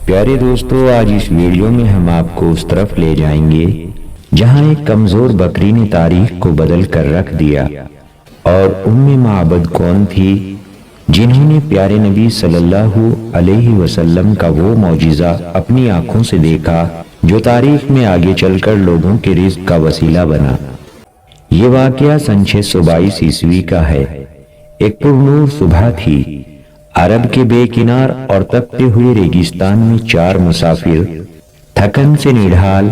پیارے دوستو، آج اس ویڈیو میں ہم آپ کو اس طرف لے جائیں گے جہاں ایک کمزور بکری نے تاریخ کو بدل کر رکھ دیا۔ اور معبد کون تھی جنہوں نے پیارے نبی صلی اللہ علیہ وسلم کا وہ معجزہ اپنی آنکھوں سے دیکھا جو تاریخ میں آگے چل کر لوگوں کے رزق کا وسیلہ بنا۔ یہ واقعہ سن 622 عیسوی کا ہے۔ ایک پرنور صبح تھی۔ عرب کے بے کنار اور تپتے ہوئے ریگستان میں 4 مسافر تھکن سے نڈھال،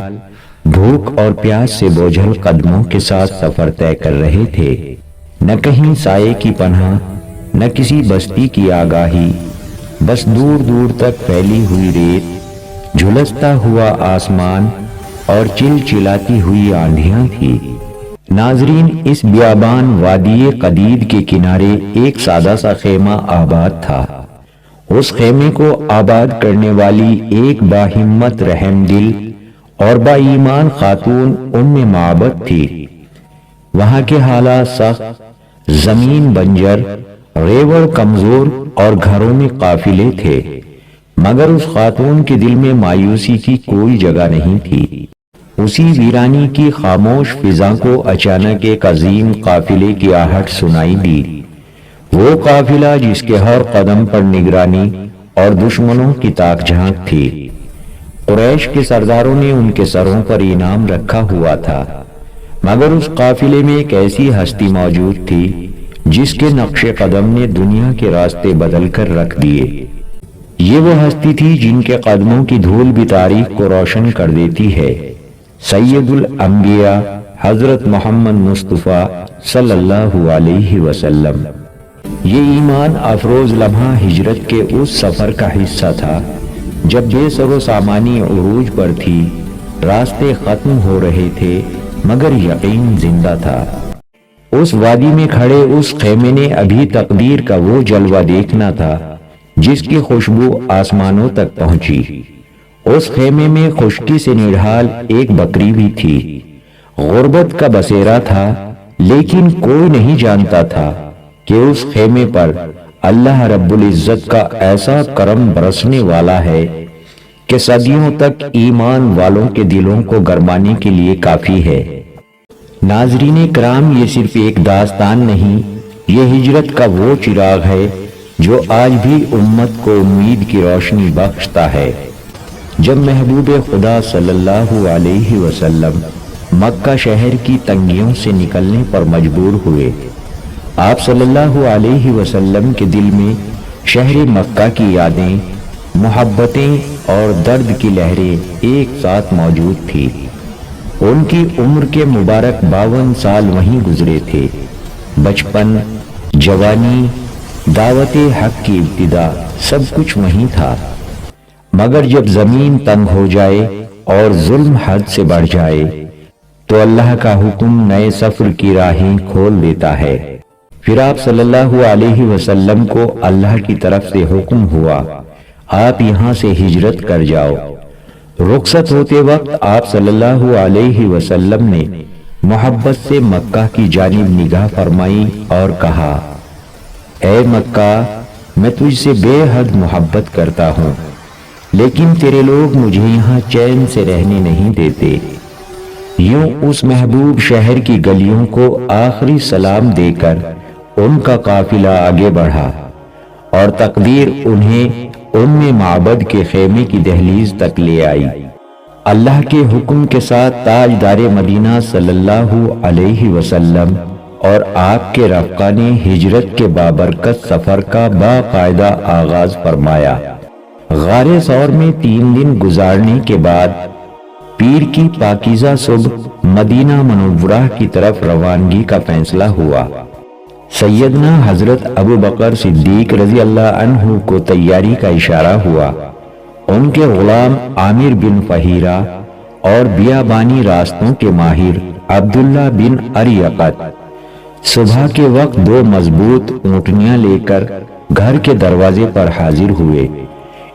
بھوک اور پیاس سے بوجھل قدموں کے ساتھ سفر طے کر رہے تھے۔ نہ کہیں سائے کی پناہ، نہ کسی بستی کی آگاہی، بس دور دور تک پھیلی ہوئی ریت، جھلستا ہوا آسمان اور چلچلاتی ہوئی آندھیاں تھی۔ ناظرین، اس بیابان وادی قدید کے کنارے ایک سادہ سا خیمہ آباد تھا۔ اس خیمے کو آباد کرنے والی ایک باہمت، رحم دل اور با ایمان خاتون معبد تھی۔ وہاں کے حالات سخت، زمین بنجر، ریوڑ کمزور اور گھروں میں قافلے تھے، مگر اس خاتون کے دل میں مایوسی کی کوئی جگہ نہیں تھی۔ اسی ویرانی کی خاموش فضا کو اچانک ایک عظیم قافلے کی آہٹ سنائی دی۔ وہ قافلہ جس کے ہر قدم پر نگرانی اور دشمنوں کی تاک جھانک تھی۔ قریش کے سرداروں نے ان کے سروں پر انعام رکھا ہوا تھا، مگر اس قافلے میں ایک ایسی ہستی موجود تھی جس کے نقش قدم نے دنیا کے راستے بدل کر رکھ دیے۔ یہ وہ ہستی تھی جن کے قدموں کی دھول بھی تاریخ کو روشن کر دیتی ہے۔ سید الانبیاء حضرت محمد مصطفیٰ صلی اللہ علیہ وسلم۔ یہ ایمان افروز لمحہ ہجرت کے اس سفر کا حصہ تھا جب بے سر و سامانی عروج پر تھی، راستے ختم ہو رہے تھے مگر یقین زندہ تھا۔ اس وادی میں کھڑے اس خیمے نے ابھی تقدیر کا وہ جلوہ دیکھنا تھا جس کی خوشبو آسمانوں تک پہنچی۔ اس خیمے میں خشکی سے نڈھال ایک بکری بھی تھی۔ غربت کا بسیرا تھا، لیکن کوئی نہیں جانتا تھا کہ اس خیمے پر اللہ رب العزت کا ایسا کرم برسنے والا ہے کہ صدیوں تک ایمان والوں کے دلوں کو گرمانے کے لیے کافی ہے۔ ناظرین کرام، یہ صرف ایک داستان نہیں، یہ ہجرت کا وہ چراغ ہے جو آج بھی امت کو امید کی روشنی بخشتا ہے۔ جب محبوب خدا صلی اللہ علیہ وسلم مکہ شہر کی تنگیوں سے نکلنے پر مجبور ہوئے، آپ صلی اللہ علیہ وسلم کے دل میں شہر مکہ کی یادیں، محبتیں اور درد کی لہریں ایک ساتھ موجود تھی۔ ان کی عمر کے مبارک 52 سال وہیں گزرے تھے۔ بچپن، جوانی، دعوت حق کی ابتدا، سب کچھ وہیں تھا۔ مگر جب زمین تنگ ہو جائے اور ظلم حد سے بڑھ جائے تو اللہ کا حکم نئے سفر کی راہیں کھول دیتا ہے۔ پھر آپ صلی اللہ علیہ وسلم کو اللہ کی طرف سے حکم ہوا، آپ یہاں سے ہجرت کر جاؤ۔ رخصت ہوتے وقت آپ صلی اللہ علیہ وسلم نے محبت سے مکہ کی جانب نگاہ فرمائی اور کہا، اے مکہ، میں تجھ سے بے حد محبت کرتا ہوں، لیکن تیرے لوگ مجھے یہاں چین سے رہنے نہیں دیتے۔ یوں اس محبوب شہر کی گلیوں کو آخری سلام دے کر ان کا قافلہ آگے بڑھا اور تقدیر انہیں معبد کے خیمے کی دہلیز تک لے آئی۔ اللہ کے حکم کے ساتھ تاجدار مدینہ صلی اللہ علیہ وسلم اور آپ کے رفقا نے ہجرت کے بابرکت سفر کا باقاعدہ آغاز فرمایا۔ غار ثور میں 3 دن گزارنے کے بعد پیر کی پاکیزہ صبح مدینہ منورہ کی طرف روانگی کا فیصلہ ہوا۔ سیدنا حضرت ابو بکر صدیق رضی اللہ عنہ کو تیاری کا اشارہ ہوا۔ ان کے غلام عامر بن فہیرہ اور بیابانی راستوں کے ماہر عبداللہ بن اریقت صبح کے وقت 2 مضبوط اونٹنیاں لے کر گھر کے دروازے پر حاضر ہوئے۔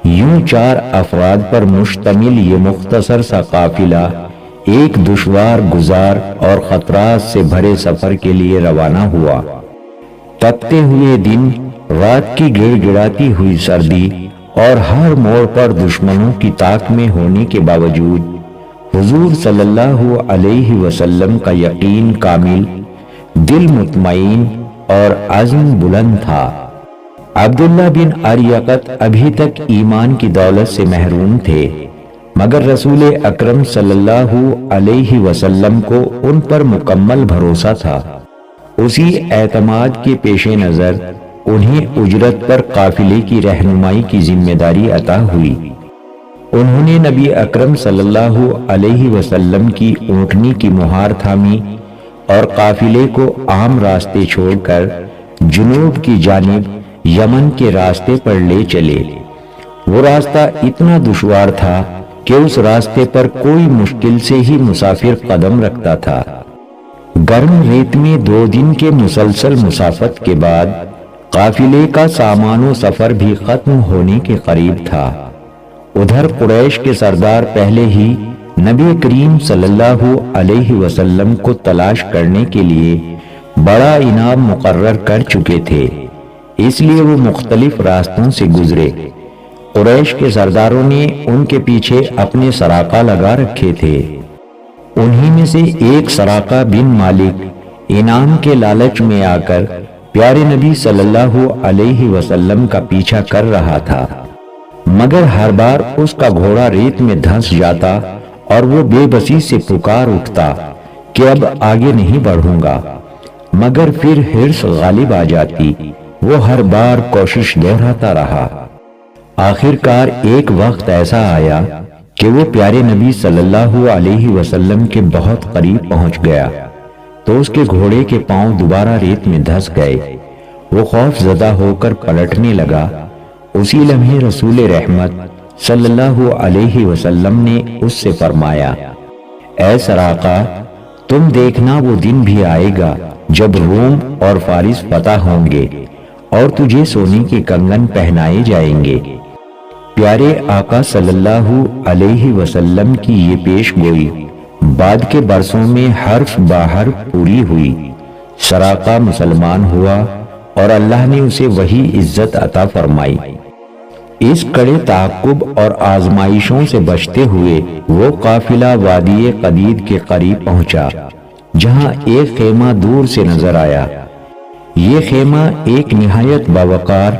یوں 4 افراد پر مشتمل یہ مختصر سا قافلہ ایک دشوار گزار اور خطرات سے بھرے سفر کے لیے روانہ ہوا۔ تپتے ہوئے دن، رات کی گڑ گڑاتی ہوئی سردی اور ہر موڑ پر دشمنوں کی طاق میں ہونے کے باوجود حضور صلی اللہ علیہ وسلم کا یقین کامل، دل مطمئن اور عزم بلند تھا۔ عبداللہ بن اریقط ابھی تک ایمان کی دولت سے محروم تھے، مگر رسول اکرم صلی اللہ علیہ وسلم کو ان پر مکمل بھروسہ تھا۔ اسی اعتماد کے پیش نظر انہیں اجرت پر قافلے کی رہنمائی کی ذمہ داری عطا ہوئی۔ انہوں نے نبی اکرم صلی اللہ علیہ وسلم کی اونٹنی کی مہار تھامی اور قافلے کو عام راستے چھوڑ کر جنوب کی جانب یمن کے راستے پر لے چلے۔ وہ راستہ اتنا دشوار تھا کہ اس راستے پر کوئی مشکل سے ہی مسافر قدم رکھتا تھا۔ گرم ریت میں 2 دن کے مسلسل مسافت کے بعد قافلے کا سامان و سفر بھی ختم ہونے کے قریب تھا۔ ادھر قریش کے سردار پہلے ہی نبی کریم صلی اللہ علیہ وسلم کو تلاش کرنے کے لیے بڑا انعام مقرر کر چکے تھے، اس لیے وہ مختلف راستوں سے گزرے۔ قریش کے سرداروں نے ان کے پیچھے اپنے سراقہ لگا رکھے تھے۔ انہی میں سے ایک سراقہ بن مالک انعام کے لالچ میں آ کر پیارے نبی صلی اللہ علیہ وسلم کا پیچھا کر رہا تھا، مگر ہر بار اس کا گھوڑا ریت میں دھنس جاتا اور وہ بے بسی سے پکار اٹھتا کہ اب آگے نہیں بڑھوں گا، مگر پھر حرص غالب آ جاتی۔ وہ ہر بار کوشش دہراتا رہا۔ آخر کار ایک وقت ایسا آیا کہ وہ پیارے نبی صلی اللہ علیہ وسلم کے بہت قریب پہنچ گیا تو اس کے گھوڑے کے پاؤں دوبارہ ریت میں دھس گئے۔ وہ خوف زدہ ہو کر پلٹنے لگا۔ اسی لمحے رسول رحمت صلی اللہ علیہ وسلم نے اس سے فرمایا، اے سراقہ، تم دیکھنا وہ دن بھی آئے گا جب روم اور فارس فتح ہوں گے اور تجھے سونے کے کنگن پہنائے جائیں گے۔ پیارے آقا صلی اللہ علیہ وسلم کی یہ پیش گوئی بعد کے برسوں میں حرف بحرف پوری ہوئی۔ سراقہ مسلمان ہوا اور اللہ نے اسے وہی عزت عطا فرمائی۔ اس کڑے تعاقب اور آزمائشوں سے بچتے ہوئے وہ قافلہ وادی قدید کے قریب پہنچا، جہاں ایک خیمہ دور سے نظر آیا۔ یہ خیمہ ایک نہایت باوقار،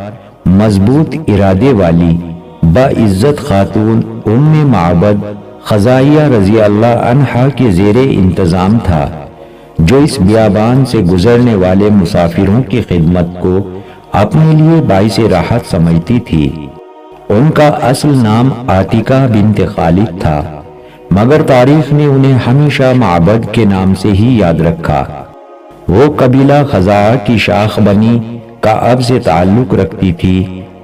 مضبوط ارادے والی باعزت خاتون ام معبد خزائیہ رضی اللہ عنہا کے زیر انتظام تھا، جو اس بیابان سے گزرنے والے مسافروں کی خدمت کو اپنے لیے باعث راحت سمجھتی تھی۔ ان کا اصل نام عاتقہ بنت خالد تھا، مگر تاریخ نے انہیں ہمیشہ معبد کے نام سے ہی یاد رکھا۔ وہ قبیلہ خزاعہ کی شاخ بنی کعب سے تعلق رکھتی تھی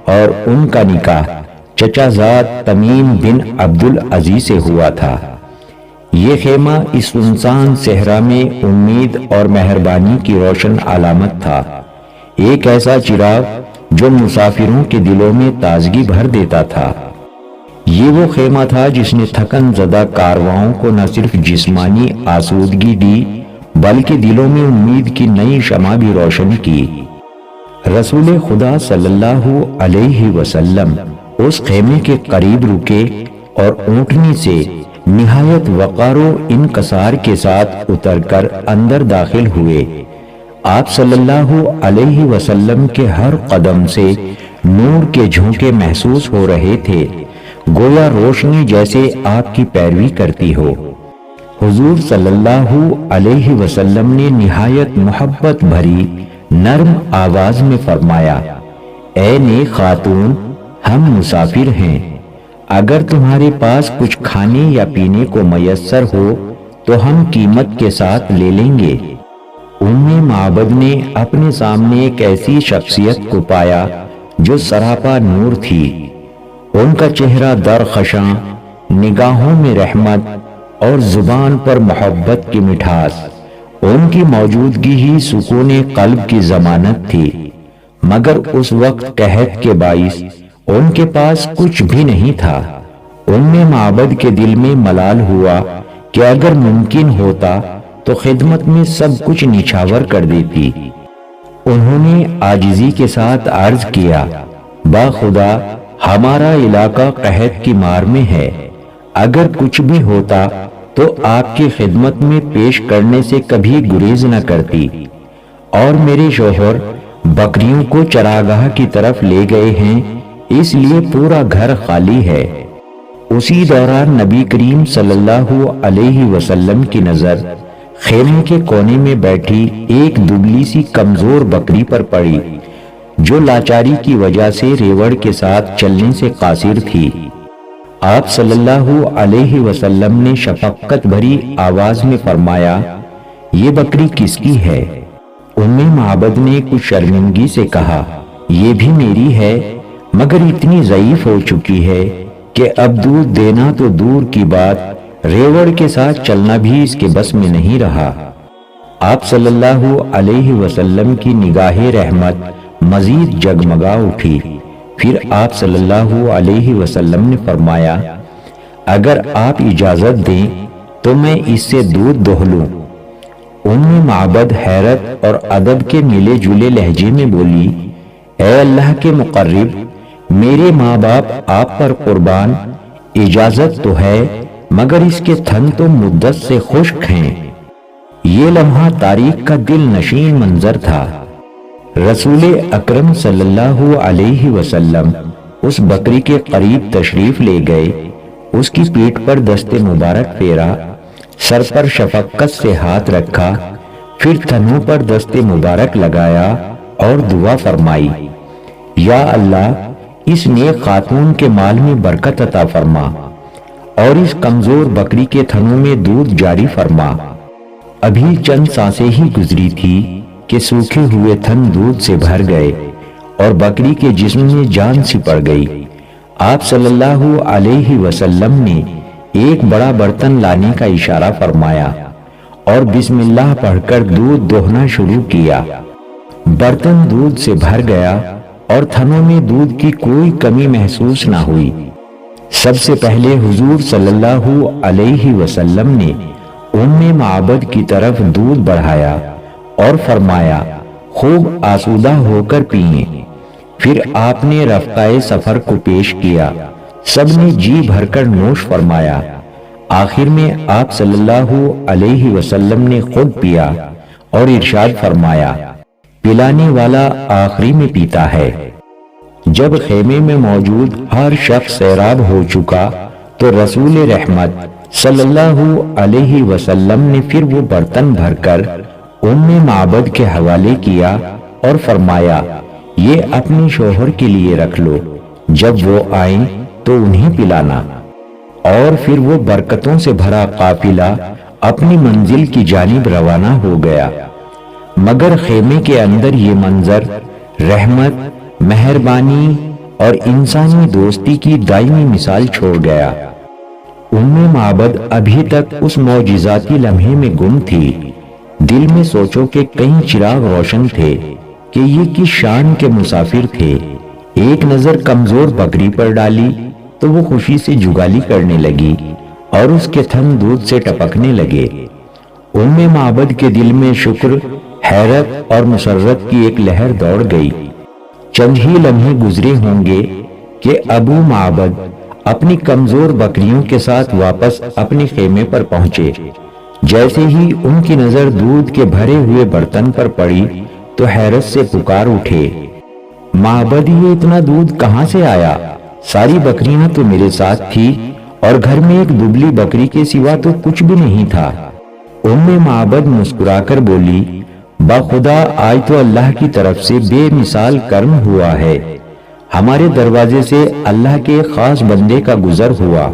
اور ان کا نکاح چچا زاد تمیم بن عبد العزیز سے ہوا تھا۔ یہ خیمہ اس سنسان صحرا میں امید اور مہربانی کی روشن علامت تھا، ایک ایسا چراغ جو مسافروں کے دلوں میں تازگی بھر دیتا تھا۔ یہ وہ خیمہ تھا جس نے تھکن زدہ کارواؤں کو نہ صرف جسمانی آسودگی دی بلکہ دلوں میں امید کی نئی شمع بھی روشن کی۔ رسول خدا صلی اللہ علیہ وسلم اس خیمے کے قریب رکے اور اونٹنی سے نہایت وقار و انکسار کے ساتھ اتر کر اندر داخل ہوئے۔ آپ صلی اللہ علیہ وسلم کے ہر قدم سے نور کے جھونکے محسوس ہو رہے تھے، گویا روشنی جیسے آپ کی پیروی کرتی ہو۔ حضور صلی اللہ علیہ وسلم نے نہایت محبت بھری نرم آواز میں فرمایا، اے نیک خاتون، ہم مسافر ہیں، اگر تمہارے پاس کچھ کھانے یا پینے کو میسر ہو تو ہم قیمت کے ساتھ لے لیں گے۔ ام معبد نے اپنے سامنے ایک ایسی شخصیت کو پایا جو سراپا نور تھی۔ ان کا چہرہ درخشاں، نگاہوں میں رحمت اور زبان پر محبت کی مٹھاس، ان کی موجودگی ہی سکون قلب کی ضمانت تھی، مگر اس وقت قحط کے باعث ان کے پاس کچھ بھی نہیں تھا۔ ام معبد کے دل میں ملال ہوا کہ اگر ممکن ہوتا تو خدمت میں سب کچھ نچھاور کر دیتی۔ انہوں نے عاجزی کے ساتھ عرض کیا، با خدا ہمارا علاقہ قحط کی مار میں ہے، اگر کچھ بھی ہوتا تو آپ کی خدمت میں پیش کرنے سے کبھی گریز نہ کرتی، اور میرے شوہر بکریوں کو چراگاہ کی طرف لے گئے ہیں، اس لیے پورا گھر خالی ہے۔ اسی دوران نبی کریم صلی اللہ علیہ وسلم کی نظر خیمے کے کونے میں بیٹھی ایک دبلی سی کمزور بکری پر پڑی، جو لاچاری کی وجہ سے ریوڑ کے ساتھ چلنے سے قاصر تھی۔ آپ صلی اللہ علیہ وسلم نے شفقت بھری آواز میں فرمایا، یہ بکری کس کی ہے؟ ام معبد نے کچھ شرمندگی سے کہا، یہ بھی میری ہے، مگر اتنی ضعیف ہو چکی ہے کہ اب دودھ دینا تو دور کی بات، ریوڑ کے ساتھ چلنا بھی اس کے بس میں نہیں رہا۔ آپ صلی اللہ علیہ وسلم کی نگاہ رحمت مزید جگمگا اٹھی، پھر آپ صلی اللہ علیہ وسلم نے فرمایا، اگر آپ اجازت دیں تو میں اس سے دودھ دوہ لوں۔ ام معبد حیرت اور ادب کے ملے جلے لہجے میں بولی، اے اللہ کے مقرب، میرے ماں باپ آپ پر قربان، اجازت تو ہے، مگر اس کے تھن تو مدت سے خشک ہیں۔ یہ لمحہ تاریخ کا دل نشین منظر تھا۔ رسول اکرم صلی اللہ علیہ وسلم اس بکری کے قریب تشریف لے گئے، اس کی پیٹھ پر دست مبارک پھیرا، سر پر شفقت سے ہاتھ رکھا، پھر تھنوں پر دست مبارک لگایا اور دعا فرمائی، یا اللہ اس نیک خاتون کے مال میں برکت عطا فرما اور اس کمزور بکری کے تھنوں میں دودھ جاری فرما۔ ابھی چند سانسیں ہی گزری تھی کہ سوکھے ہوئے تھن دودھ سے بھر گئے اور بکری کے جسم میں جان سی پڑ گئی۔ آپ صلی اللہ علیہ وسلم نے ایک بڑا برتن لانے کا اشارہ فرمایا اور بسم اللہ پڑھ کر دودھ دوہنا شروع کیا۔ برتن دودھ سے بھر گیا اور تھنوں میں دودھ کی کوئی کمی محسوس نہ ہوئی۔ سب سے پہلے حضور صلی اللہ علیہ وسلم نے ام معبد کی طرف دودھ بڑھایا اور فرمایا، خوب آسودہ ہو کر پئیں۔ پھر آپ نے رفقہ سفر کو پیش کیا، سب نے جی بھر کر نوش فرمایا۔ آخر میں آپ صلی اللہ علیہ وسلم نے خود پیا اور ارشاد فرمایا، پلانے والا آخری میں پیتا ہے۔ جب خیمے میں موجود ہر شخص سیراب ہو چکا تو رسول رحمت صلی اللہ علیہ وسلم نے پھر وہ برتن بھر کر ام معبد کے حوالے کیا اور فرمایا، یہ اپنے شوہر کے لیے رکھ لو، جب وہ آئیں تو انہیں پلانا۔ اور پھر وہ برکتوں سے بھرا قافلہ اپنی منزل کی جانب روانہ ہو گیا۔ مگر خیمے کے اندر یہ منظر رحمت، مہربانی اور انسانی دوستی کی دائمی مثال چھوڑ گیا۔ ام معبد ابھی تک اس معجزاتی لمحے میں گم تھی۔ دل میں سوچو کہ کئی چراغ روشن تھے کہ یہ کس شان کے مسافر تھے۔ ایک نظر کمزور بکری پر ڈالی تو وہ خوشی سے جگالی کرنے لگی اور اس کے تھن دودھ سے ٹپکنے لگے۔ ام معبد کے دل میں شکر، حیرت اور مسرت کی ایک لہر دوڑ گئی۔ چند ہی لمحے گزرے ہوں گے کہ ابو معبد اپنی کمزور بکریوں کے ساتھ واپس اپنے خیمے پر پہنچے۔ جیسے ہی ان کی نظر دودھ کے بھرے ہوئے برتن پر پڑی تو حیرت سے پکار اٹھے، معبد یہ اتنا دودھ کہاں سے آیا؟ ساری بکریاں تو میرے ساتھ تھی اور گھر میں ایک دبلی بکری کے سوا تو کچھ بھی نہیں تھا۔ ام معبد مسکرا کر بولی، باخدا آج تو اللہ کی طرف سے بے مثال کرم ہوا ہے، ہمارے دروازے سے اللہ کے ایک خاص بندے کا گزر ہوا۔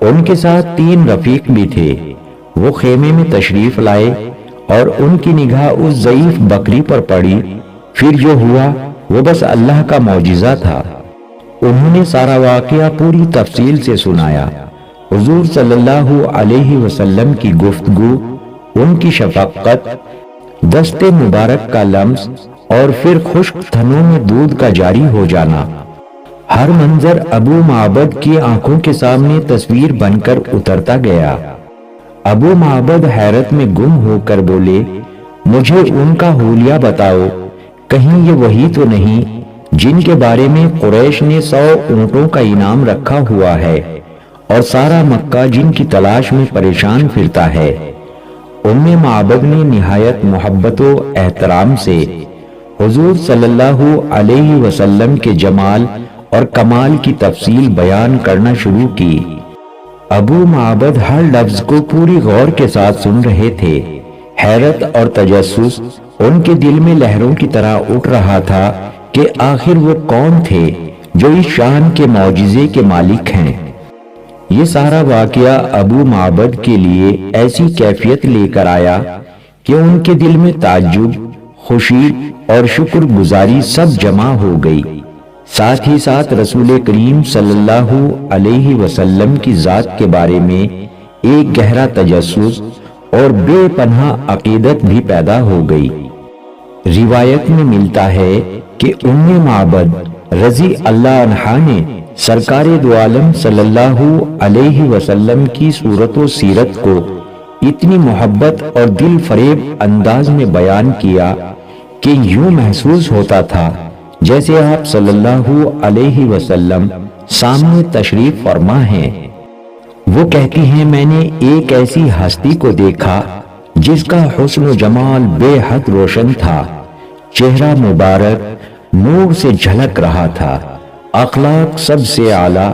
ان کے ساتھ 3 رفیق بھی تھے۔ وہ خیمے میں تشریف لائے اور ان کی نگاہ اس ضعیف بکری پر پڑی۔ پھر جو ہوا وہ بس اللہ کا معجزہ تھا۔ انہوں نے سارا واقعہ پوری تفصیل سے سنایا۔ حضور صلی اللہ علیہ وسلم کی گفتگو، ان کی شفقت، دست مبارک کا لمس اور پھر خشک تھنوں میں دودھ کا جاری ہو جانا، ہر منظر ابو معبد کی آنکھوں کے سامنے تصویر بن کر اترتا گیا۔ ابو معبد حیرت میں گم ہو کر بولے، مجھے ان کا حلیہ بتاؤ، کہیں یہ وہی تو نہیں جن کے بارے میں قریش نے 100 اونٹوں کا انعام رکھا ہوا ہے اور سارا مکہ جن کی تلاش میں پریشان پھرتا ہے۔ معبد نے نہایت محبت و احترام سے حضور صلی اللہ علیہ وسلم کے جمال اور کمال کی تفصیل بیان کرنا شروع کی۔ ابو معبد ہر لفظ کو پوری غور کے ساتھ سن رہے تھے۔ حیرت اور تجسس ان کے دل میں لہروں کی طرح اٹھ رہا تھا کہ آخر وہ کون تھے جو اس شان کے معجزے کے مالک ہیں۔ یہ سارا واقعہ ابو معبد کے لیے ایسی کیفیت لے کر آیا کہ ان کے دل میں تعجب، خوشی اور شکر گزاری سب جمع ہو گئی۔ ساتھ ہی ساتھ رسول کریم صلی اللہ علیہ وسلم کی ذات کے بارے میں ایک گہرا تجسس اور بے پناہ عقیدت بھی پیدا ہو گئی۔ روایت میں ملتا ہے کہ معبد رضی اللہ عنہا نے سرکار دو عالم صلی اللہ علیہ وسلم کی صورت و سیرت کو اتنی محبت اور دل فریب انداز میں بیان کیا کہ یوں محسوس ہوتا تھا جیسے آپ صلی اللہ علیہ وسلم سامنے تشریف فرما ہیں۔ وہ کہتی ہیں، میں نے ایک ایسی ہستی کو دیکھا جس کا حسن و جمال بے حد روشن تھا، چہرہ مبارک نور سے جھلک رہا تھا، اخلاق سب سے اعلیٰ،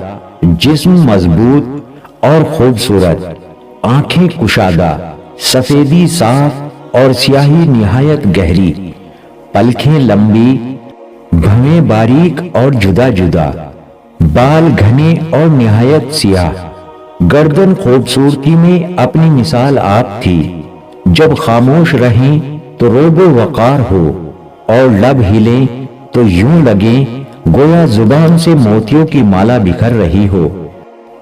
جسم مضبوط اور خوبصورت، آنکھیں کشادہ، سفیدی صاف اور سیاہی نہایت گہری، پلکیں لمبی، بھویں باریک اور جدا جدا، بال گھنے اور نہایت سیاہ، گردن خوبصورتی میں اپنی مثال آپ تھی، جب خاموش رہیں تو روب و وقار ہو اور لب ہلیں تو یوں لگیں گویا زبان سے موتیوں کی مالا بکھر رہی ہو۔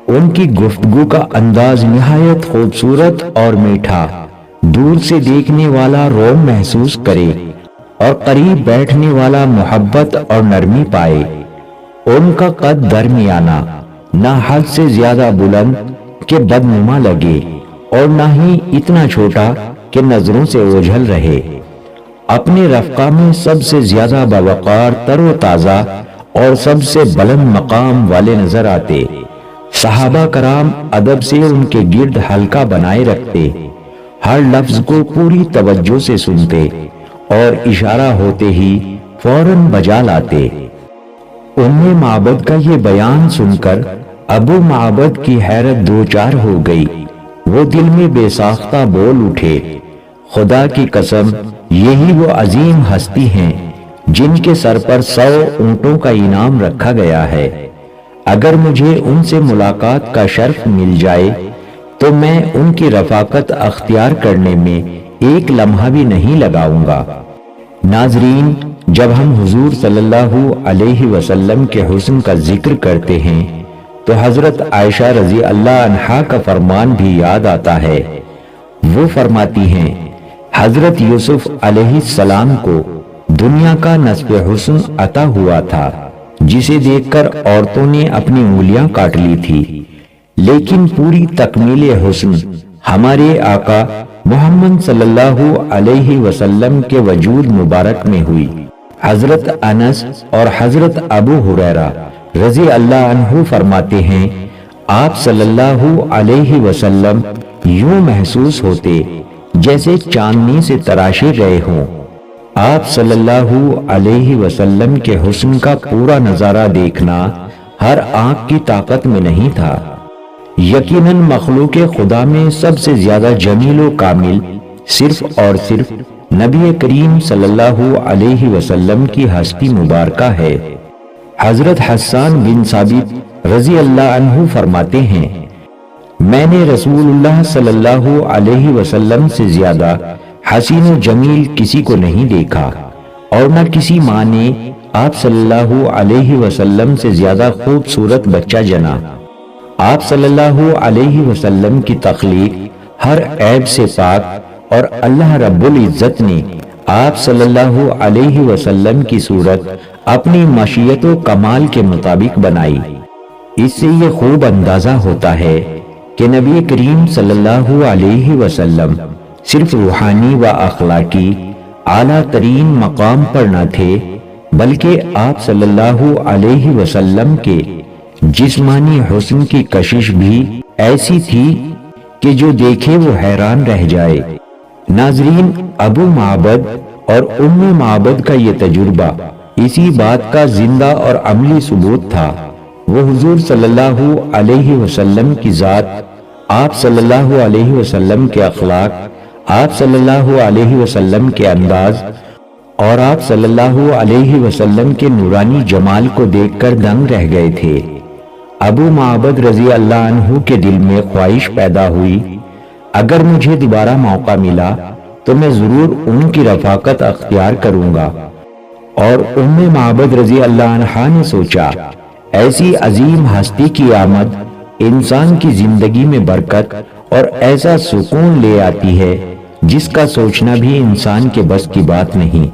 ان کی گفتگو کا انداز نہایت خوبصورت اور میٹھا، دور سے دیکھنے والا روم محسوس کرے اور قریب بیٹھنے والا محبت اور نرمی پائے۔ ان کا قد درمیانہ، نہ حد سے زیادہ بلند کہ بدنما لگے اور نہ ہی اتنا چھوٹا کہ نظروں سے اوجھل رہے۔ اپنے رفقا میں سب سے زیادہ باوقار، تر و تازہ اور سب سے بلند مقام والے نظر آتے۔ صحابہ کرام ادب سے ان کے گرد حلقہ بنائے رکھتے، ہر لفظ کو پوری توجہ سے سنتے اور اشارہ ہوتے ہی فوراً بجا لاتے۔ معبد کا یہ بیان سن کر ابو معبد کی حیرت دوچار ہو گئی۔ وہ دل میں بے ساختہ بول اٹھے، خدا کی قسم، یہی وہ عظیم ہستی ہیں جن کے سر پر 100 اونٹوں کا انعام رکھا گیا ہے۔ اگر مجھے ان سے ملاقات کا شرف مل جائے تو میں ان کی رفاقت اختیار کرنے میں ایک لمحہ بھی نہیں لگاؤں گا۔ ناظرین، جب ہم حضور صلی اللہ علیہ وسلم کے حسن کا ذکر کرتے ہیں تو حضرت عائشہ رضی اللہ عنہا کا فرمان بھی یاد آتا ہے۔ وہ فرماتی ہیں، حضرت یوسف علیہ السلام کو دنیا کا نصف حسن عطا ہوا تھا، جسے دیکھ کر عورتوں نے اپنی انگلیاں کاٹ لی تھی، لیکن پوری تکمیل حسن ہمارے آقا محمد صلی اللہ علیہ وسلم کے وجود مبارک میں ہوئی۔ حضرت انس اور حضرت ابو ہریرہ رضی اللہ عنہ فرماتے ہیں، آپ صلی اللہ علیہ وسلم یوں محسوس ہوتے جیسے چاندنی سے تراشے گئے ہوں۔ آپ صلی اللہ علیہ وسلم کے حسن کا پورا نظارہ دیکھنا ہر آنکھ کی طاقت میں نہیں تھا۔ یقیناً مخلوق خدا میں سب سے زیادہ جمیل و کامل صرف اور صرف نبی کریم صلی اللہ علیہ وسلم کی ہستی مبارکہ ہے۔ حضرت حسان بن ثابت رضی اللہ عنہ فرماتے ہیں، میں نے رسول اللہ صلی اللہ علیہ وسلم سے زیادہ حسین و جمیل کسی کو نہیں دیکھا، اور نہ کسی ماں نے آپ صلی اللہ علیہ وسلم سے زیادہ خوبصورت بچہ جنا۔ آپ صلی اللہ علیہ وسلم کی تخلیق ہر عیب سے پاک، اور اللہ رب العزت نے آپ صلی اللہ علیہ وسلم کی صورت اپنی مشیت و کمال کے مطابق بنائی۔ اس سے یہ خوب اندازہ ہوتا ہے کہ نبی کریم صلی اللہ علیہ وسلم صرف روحانی و اخلاقی اعلیٰ ترین مقام پر نہ تھے بلکہ آپ صلی اللہ علیہ وسلم کے جسمانی حسن کی کشش بھی ایسی تھی کہ جو دیکھے وہ حیران رہ جائے۔ ناظرین، ابو معبد اور ام معبد کا یہ تجربہ اسی بات کا زندہ اور عملی ثبوت تھا۔ وہ حضور صلی اللہ علیہ وسلم کی ذات، آپ صلی اللہ علیہ وسلم کے اخلاق، آپ صلی اللہ علیہ وسلم کے انداز اور آپ صلی اللہ علیہ وسلم کے نورانی جمال کو دیکھ کر دنگ رہ گئے تھے۔ ابو معبد رضی اللہ عنہ کے دل میں خواہش پیدا ہوئی، اگر مجھے دوبارہ موقع ملا تو میں ضرور ان کی رفاقت اختیار کروں گا۔ اور ام معبد رضی اللہ عنہا نے سوچا، ایسی عظیم ہستی کی آمد انسان کی زندگی میں برکت اور ایسا سکون لے آتی ہے جس کا سوچنا بھی انسان کے بس کی بات نہیں۔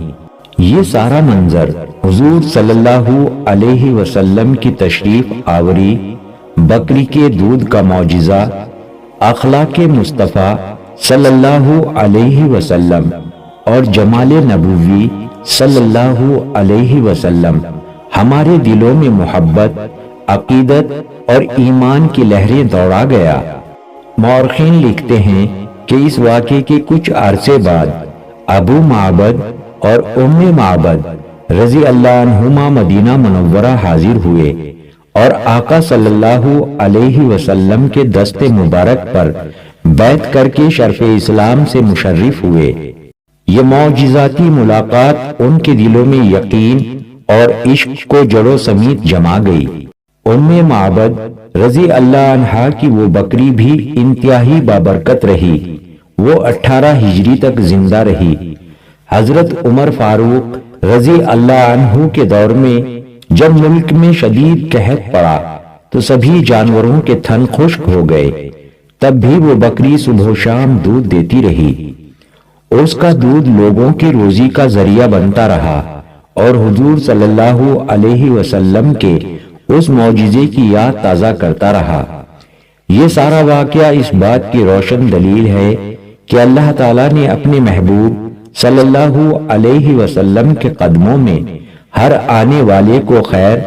یہ سارا منظر حضور صلی اللہ علیہ وسلم کی تشریف آوری، بکری کے دودھ کا معجزہ، اخلاق مصطفیٰ صلی اللہ علیہ وسلم اور جمال نبوی صلی اللہ علیہ وسلم ہمارے دلوں میں محبت، عقیدت اور ایمان کی لہریں دوڑا گیا۔ مورخین لکھتے ہیں کہ اس واقعے کے کچھ عرصے بعد ابو معبد اور ام معبد رضی اللہ عنہما مدینہ منورہ حاضر ہوئے اور آقا صلی اللہ علیہ وسلم کے دست مبارک پر بیعت کر کے شرف اسلام سے مشرف ہوئے۔ یہ معجزاتی ملاقات ان کے دلوں میں یقین اور عشق کو جڑوں سمیت جما گئی۔ ام معبد رضی اللہ عنہا کی وہ بکری بھی انتہائی بابرکت رہی۔ وہ 18 ہجری تک زندہ رہی۔ حضرت عمر فاروق رضی اللہ عنہ کے دور میں جب ملک میں شدید قحط پڑا تو سبھی جانوروں کے تھن خشک ہو گئے، تب بھی وہ بکری صبح و شام دودھ دیتی رہی۔ اس کا دودھ لوگوں کی روزی کا ذریعہ بنتا رہا اور حضور صلی اللہ علیہ وسلم کے اس معجزے کی یاد تازہ کرتا رہا۔ یہ سارا واقعہ اس بات کی روشن دلیل ہے کہ اللہ تعالیٰ نے اپنے محبوب صلی اللہ علیہ وسلم کے قدموں میں ہر آنے والے کو خیر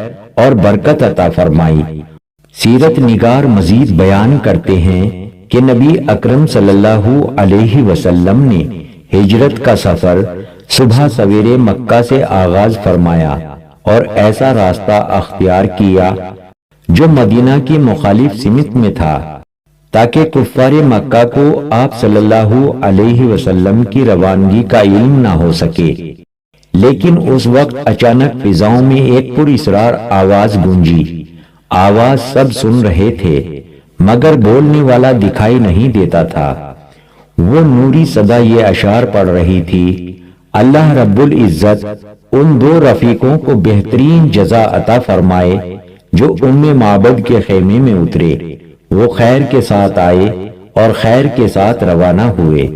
اور برکت عطا فرمائی۔ سیرت نگار مزید بیان کرتے ہیں کہ نبی اکرم صلی اللہ علیہ وسلم نے ہجرت کا سفر صبح سویرے مکہ سے آغاز فرمایا اور ایسا راستہ اختیار کیا جو مدینہ کی مخالف سمت میں تھا، تاکہ کفار مکہ کو آپ صلی اللہ علیہ وسلم کی روانگی کا علم نہ ہو سکے۔ لیکن اس وقت اچانک فضاؤں میں ایک پراسرار آواز گونجی۔ آواز سب سن رہے تھے مگر بولنے والا دکھائی نہیں دیتا تھا۔ وہ نوری صدا یہ اشعار پڑھ رہی تھی، اللہ رب العزت ان دو رفیقوں کو بہترین جزا عطا فرمائے جو ام معبد کے خیمے میں اترے۔ وہ خیر کے ساتھ آئے اور خیر کے ساتھ روانہ ہوئے،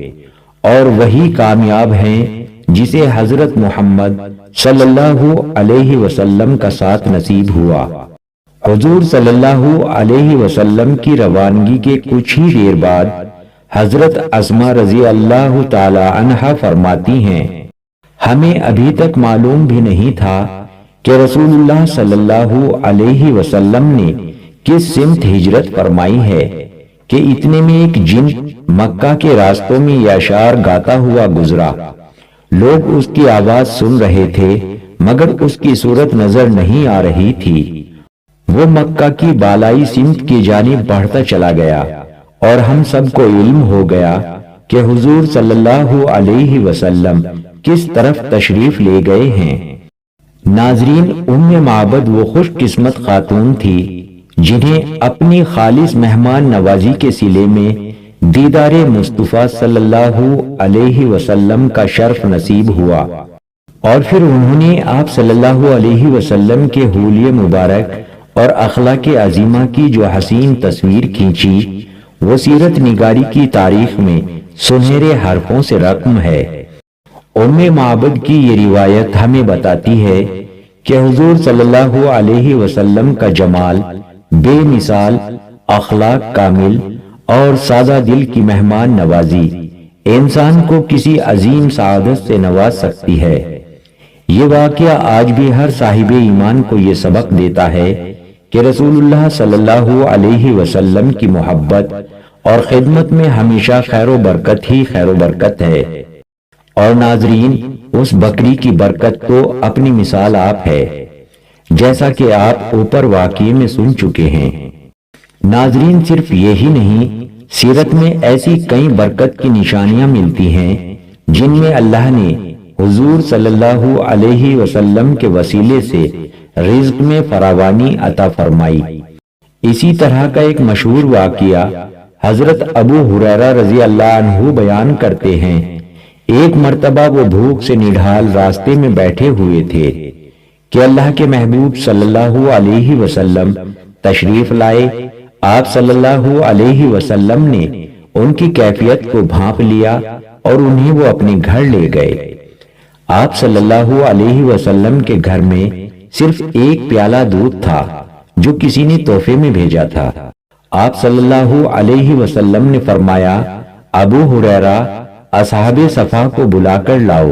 اور وہی کامیاب ہیں جسے حضرت محمد صلی اللہ علیہ وسلم کا ساتھ نصیب ہوا۔ حضور صلی اللہ علیہ وسلم کی روانگی کے کچھ ہی دیر بعد حضرت اسماء رضی اللہ تعالی عنہا فرماتی ہیں، ہمیں ابھی تک معلوم بھی نہیں تھا کہ رسول اللہ صلی اللہ علیہ وسلم نے کس سمت ہجرت فرمائی ہے کہ اتنے میں ایک جن مکہ کے راستوں میں یہ اشعار گاتا ہوا گزرا۔ لوگ اس کی آواز سن رہے تھے مگر اس کی صورت نظر نہیں آ رہی تھی۔ وہ مکہ کی بالائی سمت کی جانب بڑھتا چلا گیا اور ہم سب کو علم ہو گیا کہ حضور صلی اللہ علیہ وسلم کس طرف تشریف لے گئے ہیں۔ ناظرین، ام معبد وہ خوش قسمت خاتون تھی جنہیں اپنی خالص مہمان نوازی کے صلے میں دیدار مصطفیٰ صلی اللہ علیہ وسلم کا شرف نصیب ہوا، اور پھر انہوں نے آپ صلی اللہ علیہ وسلم کے حلیے مبارک اور اخلاق عظیمہ کی جو حسین تصویر کھینچی، وہ سیرت نگاری کی تاریخ میں سنہرے حرفوں سے رقم ہے۔ ام معبد کی یہ روایت ہمیں بتاتی ہے کہ حضور صلی اللہ علیہ وسلم کا جمال، بے مثال اخلاق کامل اور سادہ دل کی مہمان نوازی انسان کو کسی عظیم سعادت سے نواز سکتی ہے۔ یہ واقعہ آج بھی ہر صاحب ایمان کو یہ سبق دیتا ہے کہ رسول اللہ صلی اللہ علیہ وسلم کی محبت اور خدمت میں ہمیشہ خیر و برکت ہی خیر و برکت ہے۔ اور ناظرین، اس بکری کی برکت تو اپنی مثال آپ ہے، جیسا کہ آپ اوپر واقعے میں سن چکے ہیں۔ ناظرین، صرف یہی نہیں، سیرت میں ایسی کئی برکت کی نشانیاں ملتی ہیں جن میں اللہ نے حضور صلی اللہ علیہ وسلم کے وسیلے سے رزق میں فراوانی عطا فرمائی۔ اسی طرح کا ایک مشہور واقعہ حضرت ابو ہریرہ رضی اللہ عنہ بیان کرتے ہیں۔ ایک مرتبہ وہ بھوک سے نڈھال راستے میں بیٹھے ہوئے تھے کہ اللہ کے محبوب صلی اللہ علیہ وسلم تشریف لائے۔ آپ صلی اللہ علیہ وسلم نے ان کی کیفیت کو بھانپ لیا اور انہیں وہ اپنے گھر لے گئے۔ آپ صلی اللہ علیہ وسلم کے گھر میں صرف ایک پیالہ دودھ تھا جو کسی نے تحفے میں بھیجا تھا۔ آپ صلی اللہ علیہ وسلم نے فرمایا، ابو ہریرہ، اصحاب صفا کو بلا کر لاؤ۔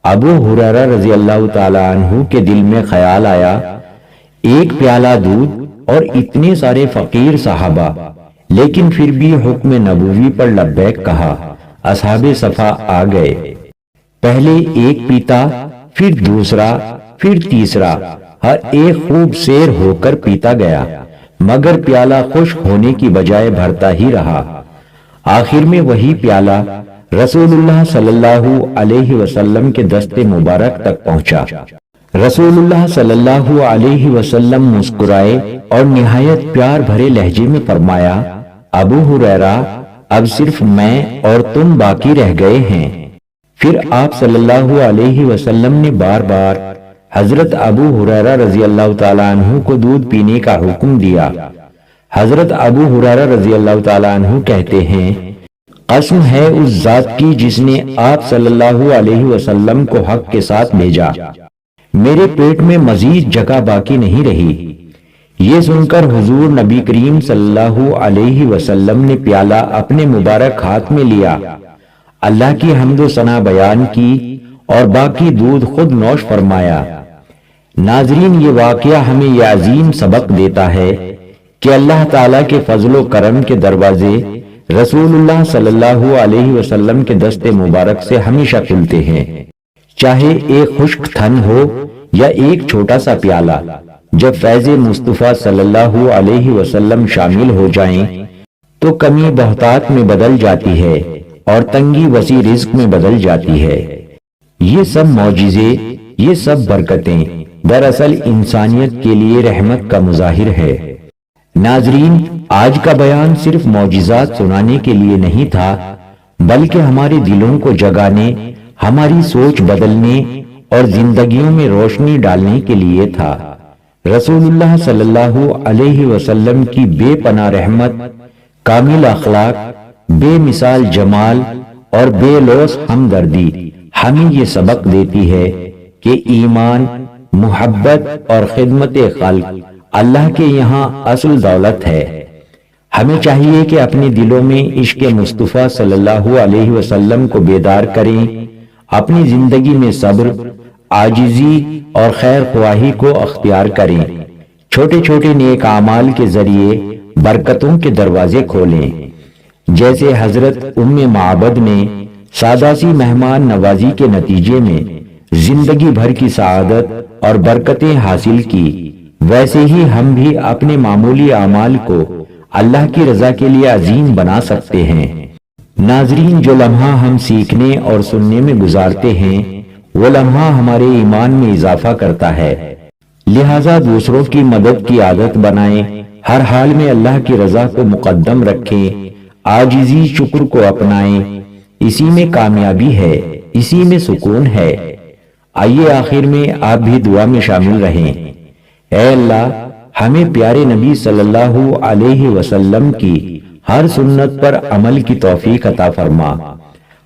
ابو ہریرہ رضی اللہ تعالی عنہ کے دل میں خیال آیا، ایک پیالہ دودھ اور اتنے سارے فقیر صحابہ، لیکن پھر بھی حکم نبوی پر لبیک کہا۔ اصحاب صفا آ گئے، پہلے ایک پیتا، پھر دوسرا، پھر تیسرا، ہر ایک خوب سیر ہو کر پیتا گیا، مگر پیالہ خشک ہونے کی بجائے بھرتا ہی رہا۔ آخر میں وہی پیالہ رسول اللہ صلی اللہ علیہ وسلم کے دست مبارک تک پہنچا۔ رسول اللہ صلی اللہ علیہ وسلم مسکرائے اور نہایت پیار بھرے لہجے میں فرمایا، ابو ہریرہ، اب صرف میں اور تم باقی رہ گئے ہیں۔ پھر آپ صلی اللہ علیہ وسلم نے بار بار حضرت ابو ہریرہ رضی اللہ تعالیٰ عنہ کو دودھ پینے کا حکم دیا۔ حضرت ابو ہریرہ رضی اللہ تعالیٰ عنہ کہتے ہیں، قسم ہے اس ذات کی جس نے آپ صلی اللہ علیہ وسلم کو حق کے ساتھ بھیجا، میرے پیٹ میں مزید جگہ باقی نہیں رہی۔ یہ سن کر حضور نبی کریم صلی اللہ علیہ وسلم نے پیالہ اپنے مبارک ہاتھ میں لیا، اللہ کی حمد و ثنا بیان کی اور باقی دودھ خود نوش فرمایا۔ ناظرین، یہ واقعہ ہمیں یہ عظیم سبق دیتا ہے کہ اللہ تعالیٰ کے فضل و کرم کے دروازے رسول اللہ صلی اللہ علیہ وسلم کے دست مبارک سے ہمیشہ کھلتے ہیں، چاہے ایک خشک تھن ہو یا ایک چھوٹا سا پیالہ۔ جب فیض مصطفیٰ صلی اللہ علیہ وسلم شامل ہو جائیں تو کمی بہتات میں بدل جاتی ہے اور تنگی وسیع رزق میں بدل جاتی ہے۔ یہ سب معجزے، یہ سب برکتیں دراصل انسانیت کے لیے رحمت کا مظاہر ہے۔ ناظرین، آج کا بیان صرف معجزات سنانے کے لیے نہیں تھا، بلکہ ہمارے دلوں کو جگانے، ہماری سوچ بدلنے اور زندگیوں میں روشنی ڈالنے کے لیے تھا۔ رسول اللہ صلی اللہ علیہ وسلم کی بے پناہ رحمت، کامل اخلاق، بے مثال جمال اور بے لوث ہمدردی ہمیں یہ سبق دیتی ہے کہ ایمان، محبت اور خدمت خلق اللہ کے یہاں اصل دولت ہے۔ ہمیں چاہیے کہ اپنے دلوں میں عشق مصطفیٰ صلی اللہ علیہ وسلم کو بیدار کریں، اپنی زندگی میں صبر، عاجزی اور خیر خواہی کو اختیار کریں، چھوٹے چھوٹے نیک اعمال کے ذریعے برکتوں کے دروازے کھولیں، جیسے حضرت ام معبد نے سادہ سی مہمان نوازی کے نتیجے میں زندگی بھر کی سعادت اور برکتیں حاصل کی، ویسے ہی ہم بھی اپنے معمولی اعمال کو اللہ کی رضا کے لیے عظیم بنا سکتے ہیں۔ ناظرین، جو لمحہ ہم سیکھنے اور سننے میں گزارتے ہیں وہ لمحہ ہمارے ایمان میں اضافہ کرتا ہے، لہٰذا دوسروں کی مدد کی عادت بنائیں، ہر حال میں اللہ کی رضا کو مقدم رکھیں، عاجزی شکر کو اپنائیں، اسی میں کامیابی ہے، اسی میں سکون ہے۔ آئیے آخر میں آپ بھی دعا میں شامل رہیں۔ اے اللہ، ہمیں پیارے نبی صلی اللہ علیہ وسلم کی ہر سنت پر عمل کی توفیق عطا فرما،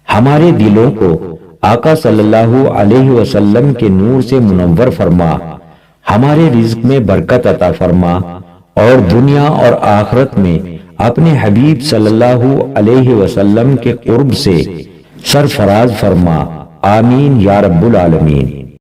ہمارے دلوں کو آقا صلی اللہ علیہ وسلم کے نور سے منور فرما، ہمارے رزق میں برکت عطا فرما اور دنیا اور آخرت میں اپنے حبیب صلی اللہ علیہ وسلم کے قرب سے سرفراز فرما، آمین یا رب العالمین۔